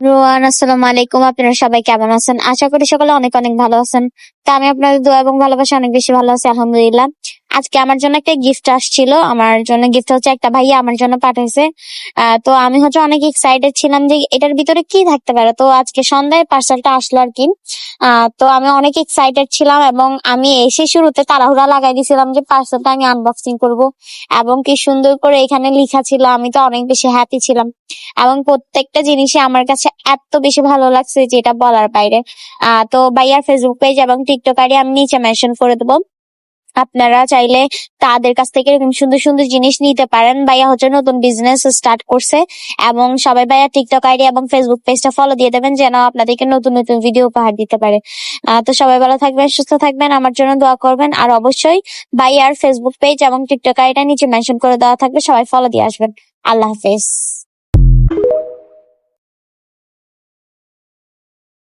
Rowan, আসসালামু আলাইকুম। আপনারা সবাই কেমন আছেন? আশা করি সকলে অনেক অনেক ভালো আছেন। তা আমি আপনাদের দোয়া এবং ভালোবাসা অনেক বেশি ভালো আছি, আলহামদুলিল্লাহ। আজকে আমার জন্য একটা গিফট আসছিল। আমার জন্য গিফট হচ্ছে একটা ভাইয়া আমার জন্য পাঠাইছে। তো আমি হচ্ছে অনেক এক্সাইটেড ছিলাম যে এটার ভিতরে কি থাকতে পারে। তো আজকে সন্ধ্যায় পার্সেলটা আসলো আর কি। তো আমি অনেক এক্সাইটেড ছিলাম এবং আমি এসে শুরুতে তাড়াহুড়া লাগাই দিয়েছিলাম যে পার্সেলটা আমি আনবক্সিং করব, এবং কি সুন্দর করে এখানে লেখা ছিল। আমি তো অনেক বেশি হ্যাপি ছিলাম এবং প্রত্যেকটা জিনিসই আমার কাছে এত বেশি ভালো লাগছে যেটা বলার বাইরে। তো ভাইয়ার ফেসবুক পেজ এবং টিকটক আইডি আমি নিচে মেনশন করে দেবো। আপনারা চাইলে তাদের কাছ থেকে এরকম সুন্দর সুন্দর জিনিস নিতে পারেন। ভাইয়া হচ্ছে নতুন বিজনেস স্টার্ট করছে, এবং সবাই ভাইয়া টিকটক আইডি এবং ফেসবুক পেজটা ফলো দিয়ে দেবেন যেন আপনাদেরকে নতুন নতুন ভিডিও উপহার দিতে পারে। তো সবাই ভালো থাকবেন, সুস্থ থাকবেন, আমার জন্য দোয়া করবেন। আর অবশ্যই ভাইয়ার ফেসবুক পেজ এবং টিকটক আইডিটা নিচে মেনশন করে দেওয়া থাকবে, সবাই ফলো দিয়ে আসবেন। আল্লাহ হাফেজ।